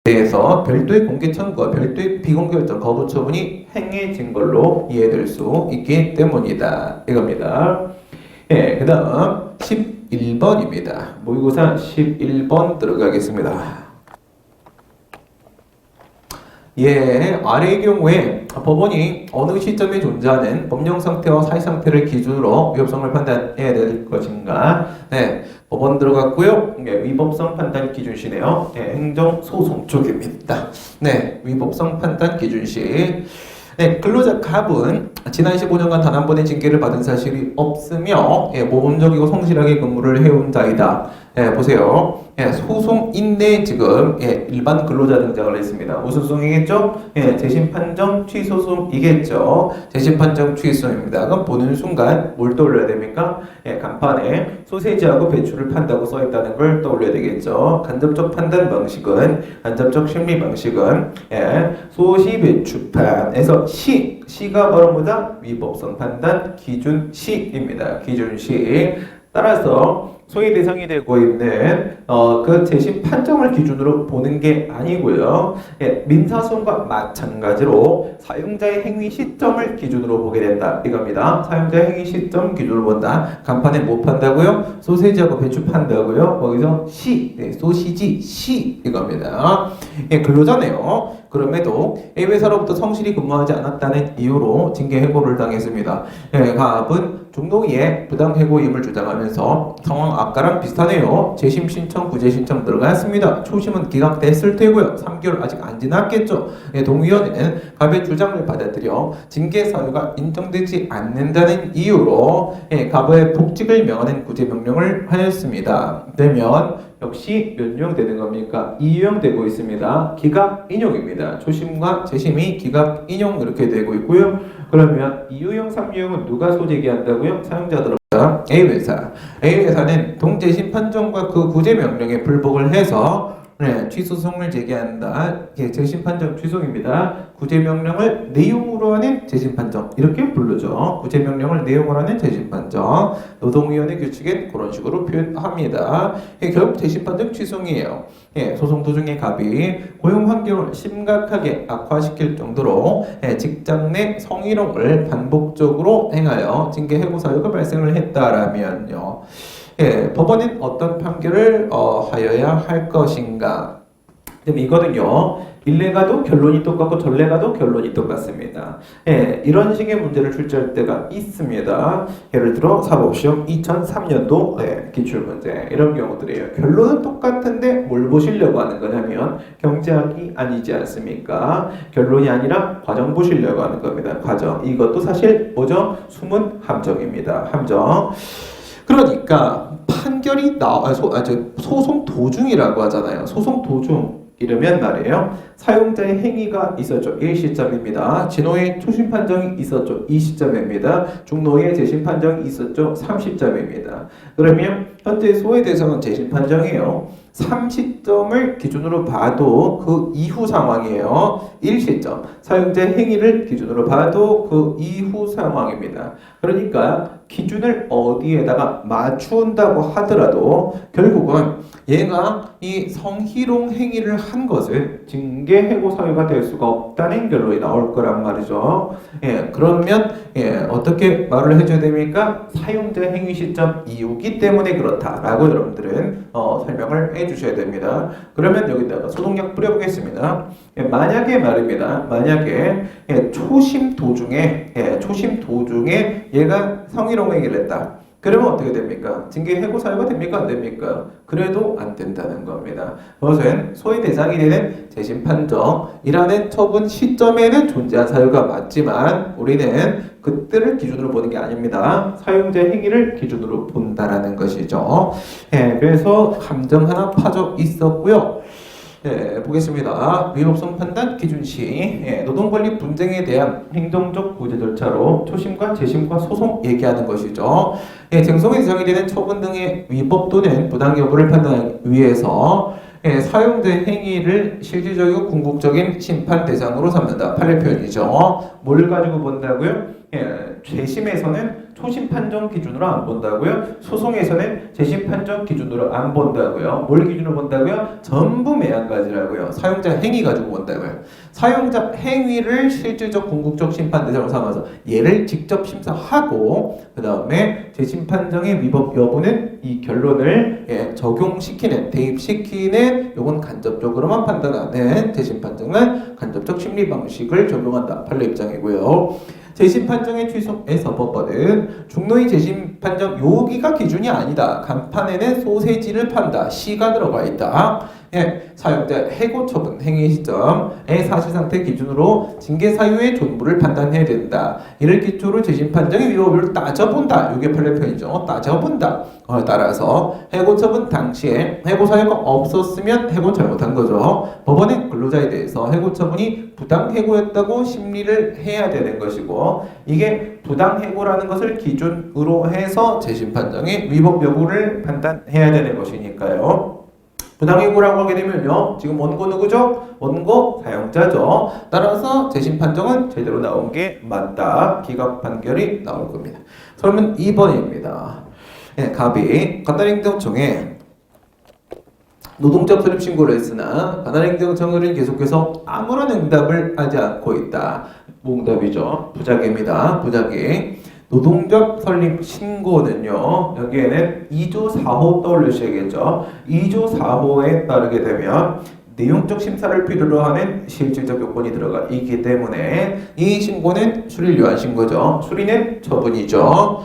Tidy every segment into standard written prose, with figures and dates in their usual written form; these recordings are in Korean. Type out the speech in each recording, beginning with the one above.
대해서 별도의 공개 청구와 별도의 비공개 결정 거부 처분이 행해진 걸로 이해될 수 있기 때문이다. 이겁니다. 예, 그 다음 11번입니다. 모의고사 11번 들어가겠습니다. 예, 아래의 경우에 법원이 어느 시점에 존재하는 법령 상태와 사회 상태를 기준으로 위법성을 판단해야 될 것인가? 네, 법원 들어갔고요. 네, 위법성 판단 기준시네요. 네, 행정소송 쪽입니다. 네, 위법성 판단 기준시. 네, 근로자 갑은 지난 15년간 단 한 번의 징계를 받은 사실이 없으며 모범적이고 성실하게 근무를 해온 자이다. 보세요. 소송인데 지금 일반 근로자 등장을 했습니다. 무슨 소송이겠죠? 재심판정 취소송이겠죠. 재심판정 취소송입니다. 그럼 보는 순간 뭘 떠올려야 됩니까? 간판에 소세지하고 배추를 판다고 써있다는 걸 떠올려야 되겠죠. 간접적 판단 방식은 간접적 심리 방식은 소시 배추판에서 시가 바로 뭐다? 위법성 판단 기준시입니다. 기준시. 따라서 소위 대상이 되고 있는 그 재심 판정을 기준으로 보는 게 아니고요. 민사소송과 마찬가지로 사용자의 행위 시점을 기준으로 보게 된다. 이겁니다. 사용자의 행위 시점 기준으로 본다. 간판에 뭐 판다고요? 소세지하고 배추 판다고요? 거기서 소시지 시 이겁니다. 근로자네요. 그럼에도 A 회사로부터 성실히 근무하지 않았다는 이유로 징계 해고를 당했습니다. 갑은 중노위에 부당 해고임을 주장하면서 상황 아까랑 비슷하네요. 재심 신청, 구제 신청 들어갔습니다. 초심은 기각됐을 테고요. 3개월 아직 안 지났겠죠. 동의원은 갑의 주장을 받아들여 징계 사유가 인정되지 않는다는 이유로 갑의 복직을 명하는 구제 명령을 하였습니다. 되면 역시 몇 유형되는 겁니까? 2유형되고 있습니다. 기각 인용입니다. 초심과 재심이 기각 인용 이렇게 되고 있고요. 그러면 2유형, 3유형은 누가 소재기한다고요? 사용자들 A회사. A회사는 동재심 판정과 그 구제 명령에 불복을 해서 취소송을 제기한다. 재심 판정 취소입니다. 구제 명령을 내용으로 하는 재심 판정 이렇게 부르죠. 구제 명령을 내용으로 하는 재심 판정. 노동위원회 규칙엔 그런 식으로 표현합니다. 결국 재심 판정 취소이에요. 소송 도중에 갑이 고용 환경을 심각하게 악화시킬 정도로 직장 내 성희롱을 반복적으로 행하여 징계 해고 사유가 발생을 했다라면요. 법원은 어떤 판결을 하여야 할 것인가? 그럼 이거는요. 일례 가도 결론이 똑같고 전례 가도 결론이 똑같습니다. 이런 식의 문제를 출제할 때가 있습니다. 예를 들어 사법시험 2003년도 기출문제 이런 경우들이에요. 결론은 똑같은데 뭘 보시려고 하는 거냐면 경제학이 아니지 않습니까? 결론이 아니라 과정 보시려고 하는 겁니다. 과정. 이것도 사실 뭐죠? 숨은 함정입니다. 함정. 그러니까 판결이 소송 도중이라고 하잖아요. 소송 도중 이러면 말이에요. 사용자의 행위가 있었죠. 1시점입니다. 진호의 초심 판정이 있었죠. 2시점입니다. 중노의 재심 판정이 있었죠. 3시점입니다. 그러면 현재 소의 대상은 재심 판정이에요. 3시점을 기준으로 봐도 그 이후 상황이에요. 1시점. 사용자의 행위를 기준으로 봐도 그 이후 상황입니다. 그러니까 기준을 어디에다가 맞춘다고 하더라도 결국은 얘가 이 성희롱 행위를 한 것을 징계 해고 사유가 될 수가 없다는 결론이 나올 거란 말이죠. 그러면 어떻게 말을 해줘야 됩니까? 사용자 행위 시점 이후기 때문에 그렇다라고 여러분들은 설명을 해주셔야 됩니다. 그러면 여기다가 소독약 뿌려보겠습니다. 만약에 말입니다. 만약에 초심 도중에 얘가 성희롱 행위를 했다. 그러면 어떻게 됩니까? 징계 해고 사유가 됩니까? 안 됩니까? 그래도 안 된다는 겁니다. 그것은 소위 대상이 되는 재심 판정이라는 처분 시점에는 존재한 사유가 맞지만 우리는 그때를 기준으로 보는 게 아닙니다. 사용자 행위를 기준으로 본다라는 것이죠. 그래서 함정 하나 파져 있었고요. 보겠습니다. 위법성 판단 기준시 노동권리 분쟁에 대한 행정적 구제 절차로 초심과 재심과 소송 얘기하는 것이죠. 쟁송의 대상이 되는 처분 등의 위법 또는 부당 여부를 판단하기 위해서 사용자의 행위를 실질적이고 궁극적인 심판 대상으로 삼는다. 판례 표현이죠. 뭘 가지고 본다고요? 재심에서는 초심 판정 기준으로 안 본다고요? 소송에서는 재심 판정 기준으로 안 본다고요? 뭘 기준으로 본다고요? 전부 매한가지라고요. 사용자 행위 가지고 본다고요. 사용자 행위를 실질적 궁극적 심판 대상으로 삼아서 얘를 직접 심사하고 그 다음에 재심 판정의 위법 여부는 이 결론을 적용시키는 대입시키는 요건 간접적으로만 판단하는 재심 판정은 간접적 심리 방식을 적용한다. 판례 입장이고요. 재심 판정의 취소에서 법원은 중노의 재심 판정 여기가 기준이 아니다. 간판에는 소세지를 판다. 시가 들어가 있다. 사용자 해고 처분 행위 시점의 사실 상태 기준으로 징계 사유의 존부를 판단해야 된다. 이를 기초로 재심 판정의 위법을 따져본다. 이게 판례표현이죠. 따져본다. 따라서 해고 처분 당시에 해고 사유가 없었으면 해고 잘못한 거죠. 법원은 근로자에 대해서 해고 처분이 부당 해고였다고 심리를 해야 되는 것이고 이게 부당 해고라는 것을 기준으로 해서 재심 판정의 위법 여부를 판단해야 되는 것이니까요. 부당해고라고 하게 되면요. 지금 원고 누구죠? 원고 사용자죠. 따라서 재심 판정은 제대로 나온 게 맞다. 기각 판결이 나올 겁니다. 설문 2번입니다. 갑이 관할행정청에 노동적 설립 신고를 했으나 관할행정청은 계속해서 아무런 응답을 하지 않고 있다. 무응답이죠. 부작위입니다. 부작위. 노동적 설립 신고는요. 여기에는 2조 4호 떠올리셔야겠죠. 2조 4호에 따르게 되면 내용적 심사를 필요로 하는 실질적 요건이 들어가 있기 때문에 이 신고는 수리를 위한 신고죠. 수리는 처분이죠.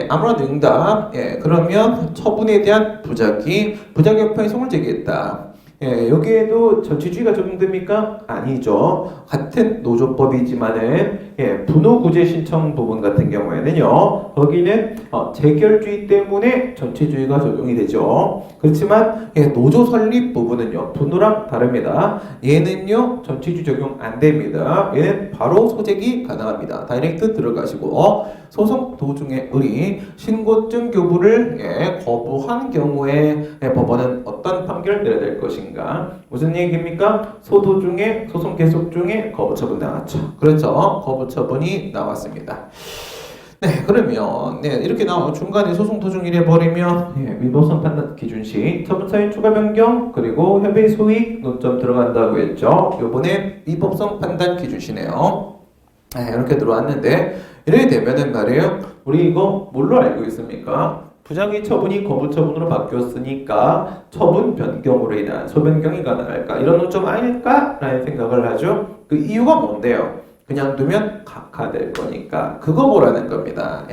아무런 응답. 그러면 처분에 대한 부작위 여파의 소송을 제기했다. 여기에도 전치주의가 적용됩니까? 아니죠. 같은 노조법이지만은 분호구제 신청 부분 같은 경우에는요. 거기는 재결주의 때문에 전치주의가 적용이 되죠. 그렇지만 노조 설립 부분은요. 분호랑 다릅니다. 얘는요. 전치주의 적용 안 됩니다. 얘는 바로 소재기 가능합니다. 다이렉트 들어가시고 소송 도중에 의리 신고증 교부를 거부한 경우에 법원은 어떤 판결을 내려야 될 것인가? 무슨 얘기입니까? 소도 중에 소송 계속 중에 거부 처분 나왔죠. 그렇죠. 거부 처분이 나왔습니다. 그러면 이렇게 나오고 중간에 소송 도중 이래 버리면 위법성 판단 기준 시 처분 사유 추가 변경 그리고 협의 소익 논점 들어간다고 했죠. 요번에 위법성 판단 기준 시네요. 이렇게 들어왔는데 이렇게 되면은 말이에요. 우리 이거 뭘로 알고 있습니까? 부작위 처분이 거부 처분으로 바뀌었으니까 처분 변경으로 인한 소변경이 가능할까? 이런 논점 아닐까? 라는 생각을 하죠. 그 이유가 뭔데요? 그냥 두면 각하될 거니까 그거 보라는 겁니다.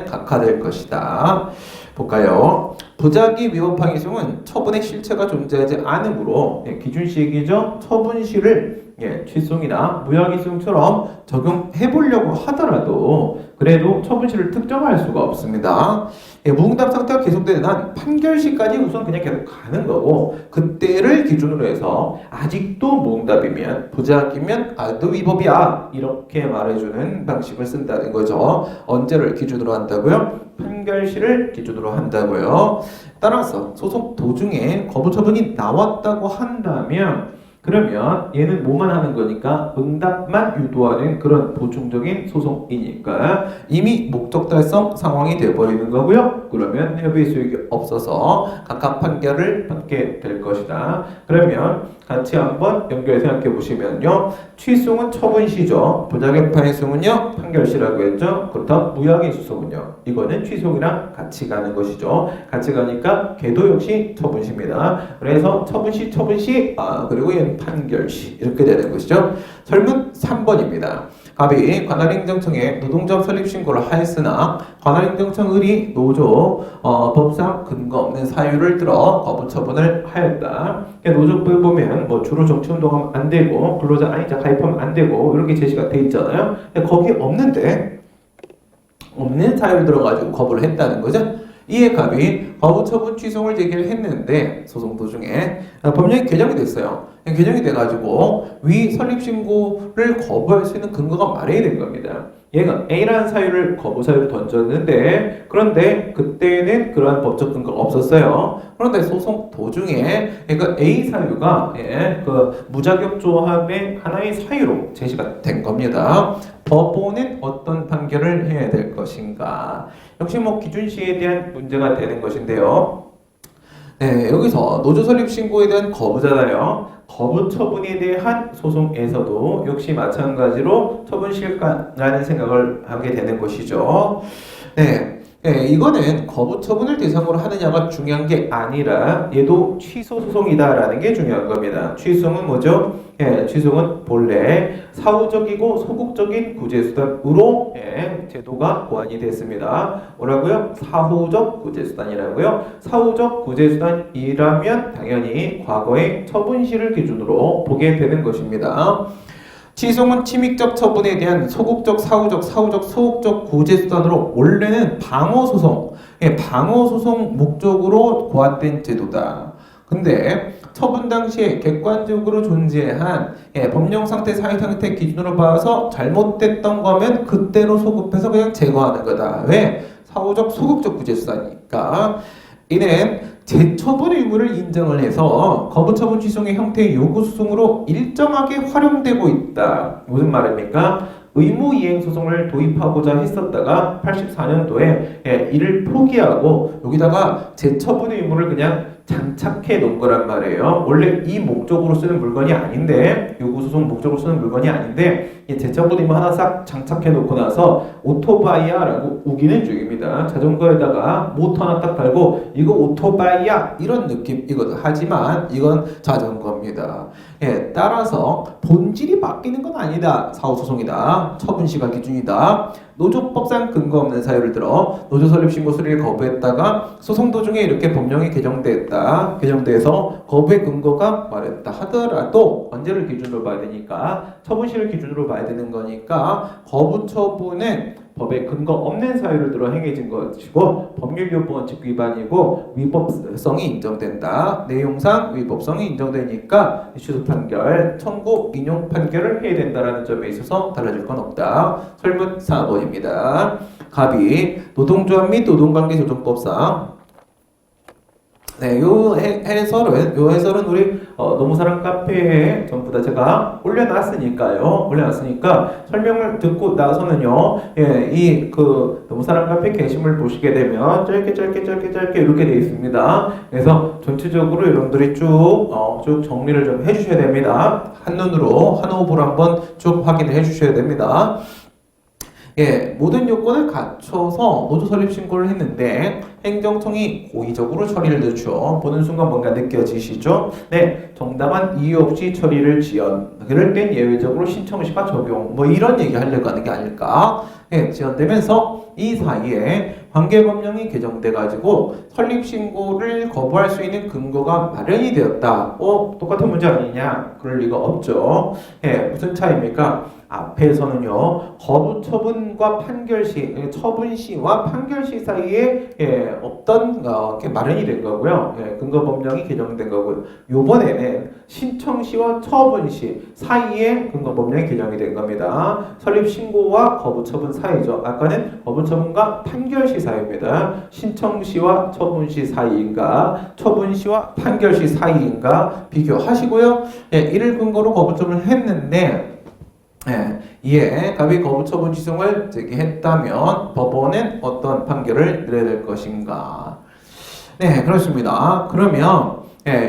각하될 것이다. 볼까요? 부작위 위법 항의 수는 처분의 실체가 존재하지 않으므로 기준시기죠. 처분시를 취소이나 무효항의수처럼 적용해 보려고 하더라도 그래도 처분시를 특정할 수가 없습니다. 무응답 상태가 계속되는 한 판결시까지 우선 그냥 계속 가는 거고 그때를 기준으로 해서 아직도 무응답이면 부작위면 또 위법이야 이렇게 말해주는 방식을 쓴다는 거죠. 언제를 기준으로 한다고요? 판결시를 기준으로 한다고요. 따라서 소송 도중에 거부 처분이 나왔다고 한다면 그러면 얘는 뭐만 하는 거니까 응답만 유도하는 그런 보충적인 소송이니까 이미 목적 달성 상황이 되어버리는 거고요. 그러면 협의 수익이 없어서 각각 판결을 받게 될 것이다. 그러면 같이 한번 연결해 생각해 보시면요. 취소는 처분시죠. 부작위 판결승은요. 판결시라고 했죠. 그렇다면 무효항의 수소는요. 이거는 취소이랑 같이 가는 것이죠. 같이 가니까 걔도 역시 처분시입니다. 그래서 처분시 그리고 얘는 판결시 이렇게 되는 것이죠. 설문 3번입니다. 갑이 관할행정청에 노동조합 설립 신고를 하였으나 관할행정청 의리 노조 법상 근거 없는 사유를 들어 거부 처분을 하였다. 노조법에 보면 주로 정치운동하면 안 되고 근로자 아니자 가입하면 안 되고 이런 게 제시가 돼 있잖아요. 거기 없는 사유를 들어가지고 거부를 했다는 거죠. 이에 갑이 거부 처분 취소를 제기를 했는데 소송 도중에 법령이 개정이 됐어요. 개정이 돼가지고 위 설립 신고를 거부할 수 있는 근거가 마련이 된 겁니다. 얘가 A라는 사유를 거부 사유로 던졌는데 그런데 그때는 그러한 법적 근거가 없었어요. 그런데 소송 도중에 그 A 사유가 그 무자격 조합의 하나의 사유로 제시가 된 겁니다. 법원은 어떤 판결을 해야 될 것인가? 역시 뭐 기준시에 대한 문제가 되는 것인데요. 네, 여기서 노조 설립 신고에 대한 거부잖아요. 거부 처분에 대한 소송에서도 역시 마찬가지로 처분실까라는 생각을 하게 되는 것이죠. 네, 이거는 거부 처분을 대상으로 하느냐가 중요한 게 아니라 얘도 취소 소송이다라는 게 중요한 겁니다. 취소는 뭐죠? 취소는 본래 사후적이고 소극적인 구제수단으로 제도가 보완이 됐습니다. 뭐라고요? 사후적 구제수단이라고요. 사후적 구제수단이라면 당연히 과거의 처분시를 기준으로 보게 되는 것입니다. 취소는 침익적 처분에 대한 소극적, 사후적, 소극적 구제수단으로 원래는 방어소송, 방어소송 목적으로 고안된 제도다. 근데 처분 당시에 객관적으로 존재한 법령상태, 사회상태 기준으로 봐서 잘못됐던 거면 그때로 소급해서 그냥 제거하는 거다. 왜? 사후적, 소극적 구제수단이니까. 이는 재처분 의무를 인정을 해서 거부처분 취소의 형태의 요구소송으로 일정하게 활용되고 있다. 무슨 말입니까? 의무이행 소송을 도입하고자 했었다가 84년도에 이를 포기하고 여기다가 재처분 의무를 그냥 장착해 놓은 거란 말이에요. 원래 이 목적으로 쓰는 물건이 아닌데, 요구소송 목적으로 쓰는 물건이 아닌데 이 재처분 의무 하나 싹 장착해 놓고 나서 오토바이야 라고 우기는 중입니다. 자전거에다가 모터 하나 딱 달고 이거 오토바이야 이런 느낌이거든. 하지만 이건 자전거입니다. 따라서 본질이 바뀌는 건 아니다. 사후소송이다. 처분시가 기준이다. 노조법상 근거 없는 사유를 들어 노조 설립 신고 수리를 거부했다가 소송 도중에 이렇게 법령이 개정돼서 거부의 근거가 마련됐다 하더라도 언제를 기준으로 봐야 되니까 처분시를 기준으로 봐야 되는 거니까 거부 처분은 법에 근거 없는 사유를 들어 행해진 것이고 법률 요구 원칙 위반이고 위법성이 인정된다. 내용상 위법성이 인정되니까 취소 판결, 청구, 인용 판결을 해야 된다라는 점에 있어서 달라질 건 없다. 설문 4번입니다. 갑이 노동조합 및 노동관계조정법상 요 해설은 우리 노무사랑 카페에 전부 다 제가 올려놨으니까 설명을 듣고 나서는요, 이 노무사랑 카페 게시물 보시게 되면 짧게 이렇게 되어 있습니다. 그래서 전체적으로 여러분들이 쭉 정리를 좀 해주셔야 됩니다. 한눈으로 한 호흡으로 한번 쭉 확인을 해주셔야 됩니다. 모든 요건을 갖춰서 노조 설립 신고를 했는데 행정청이 고의적으로 처리를 늦춰 보는 순간 뭔가 느껴지시죠? 네, 정당한 이유 없이 처리를 지연. 그럴 땐 예외적으로 신청시가 적용. 뭐 이런 얘기 하려고 하는 게 아닐까? 지연되면서 이 사이에 관계법령이 개정돼가지고 설립신고를 거부할 수 있는 근거가 마련이 되었다. 똑같은 문제 아니냐? 그럴 리가 없죠. 무슨 차이입니까? 앞에서는요, 거부 처분과 판결시, 처분시와 판결시 사이에 없던 게 마련이 된 거고요. 근거 법령이 개정된 거고요. 요번에는 신청시와 처분시 사이에 근거 법령이 개정이 된 겁니다. 설립 신고와 거부 처분 사이죠. 아까는 거부 처분과 판결시 사이입니다. 신청시와 처분시 사이인가, 처분시와 판결시 사이인가 비교하시고요. 이를 근거로 거부 처분을 했는데 이에 갑이 거부 처분 취소를 제기했다면 법원은 어떤 판결을 내려야 될 것인가? 네, 그렇습니다. 그러면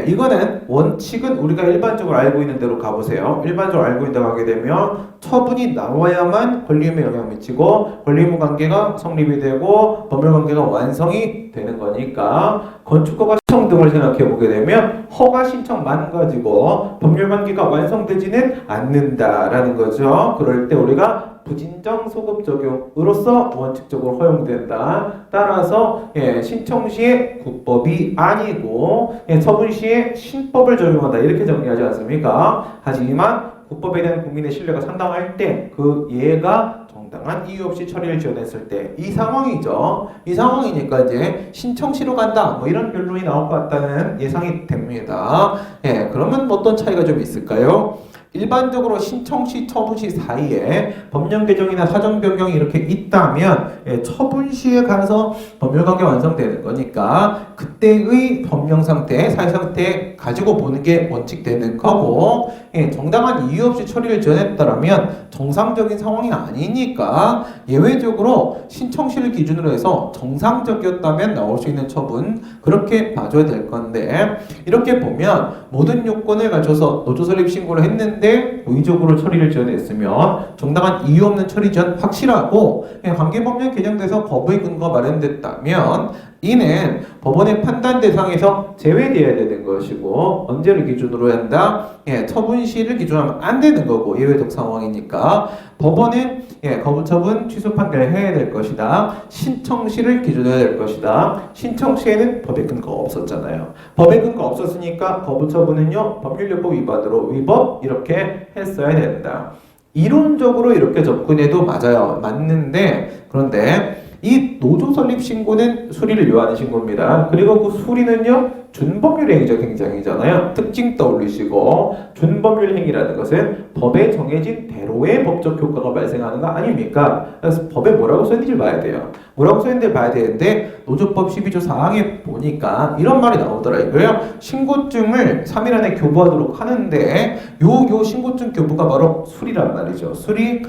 이거는 원칙은 우리가 일반적으로 알고 있는 대로 가보세요. 일반적으로 알고 있다고 하게 되면 처분이 나와야만 권리의무에 영향을 미치고 권리의무 관계가 성립이 되고 법률 관계가 완성이 되는 거니까 건축허가 신청 등을 생각해 보게 되면 허가 신청만 가지고 법률 관계가 완성되지는 않는다라는 거죠. 그럴 때 우리가 부진정 소급 적용으로서 원칙적으로 허용된다. 따라서 신청 시에 국법이 아니고 처분 시에 신법을 적용한다. 이렇게 정리하지 않습니까? 하지만 국법에 대한 국민의 신뢰가 상당할 때 그 예가 정당한 이유 없이 처리를 지원했을 때 이 상황이죠. 이 상황이니까 이제 신청시로 간다. 뭐 이런 결론이 나올 것 같다는 예상이 됩니다. 그러면 어떤 차이가 좀 있을까요? 일반적으로 신청시, 처분시 사이에 법령 개정이나 사정 변경이 이렇게 있다면 처분시에 가서 법률관계 완성되는 거니까 그때의 법령 상태, 사회 상태 가지고 보는 게 원칙되는 거고 정당한 이유 없이 처리를 지연했다라면 정상적인 상황이 아니니까 예외적으로 신청시를 기준으로 해서 정상적이었다면 나올 수 있는 처분 그렇게 봐줘야 될 건데 이렇게 보면 모든 요건을 갖춰서 노조 설립 신고를 했는데 고의적으로 처리를 지연했으면 정당한 이유 없는 처리 지연 확실하고 관계법령 개정돼서 거부의 근거 마련됐다면 이는 법원의 판단 대상에서 제외되어야 되는 것이고 언제를 기준으로 한다? 처분시를 기준으로 하면 안 되는 거고 예외적 상황이니까 법원은 거부처분 취소 판결을 해야 될 것이다. 신청시를 기준으로 해야 될 것이다. 신청시에는 법의 근거가 없었잖아요. 법의 근거 없었으니까 거부처분은요 법률요법 위반으로 위법 이렇게 했어야 된다. 이론적으로 이렇게 접근해도 맞아요. 맞는데 그런데 이 노조 설립 신고는 수리를 요하는 신고입니다. 그리고 그 수리는요 준법률 행위적 행정이잖아요. 특징 떠올리시고 준법률 행위라는 것은 법에 정해진 대로의 법적 효과가 발생하는 거 아닙니까? 그래서 법에 뭐라고 써있는지 봐야 돼요. 뭐라고 써있는지 봐야 되는데 노조법 12조 4항에 보니까 이런 말이 나오더라고요. 신고증을 3일 안에 교부하도록 하는데 요 신고증 교부가 바로 수리란 말이죠. 수리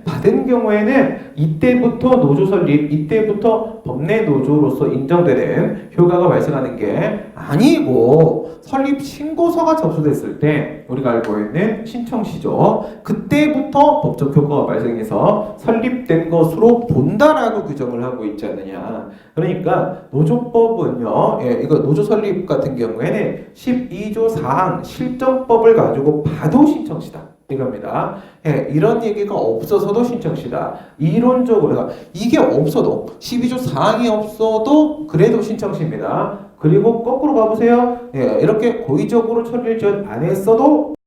받은 경우에는 이때부터 노조 설립, 이때부터 법내 노조로서 인정되는 효과가 발생하는 게 아니고 설립 신고서가 접수됐을 때 우리가 알고 있는 신청시죠. 그때부터 법적 효과가 발생해서 설립된 것으로 본다라고 규정을 하고 있지 않느냐. 그러니까 노조법은요. 이거 노조 설립 같은 경우에는 12조 4항 실정법을 가지고 봐도 신청시다. 이겁니다. 이런 얘기가 없어서도 신청시다. 이론적으로 이게 없어도 12조 4항이 없어도 그래도 신청시입니다. 그리고 거꾸로 가보세요. 이렇게 고의적으로 처리를 안 했어도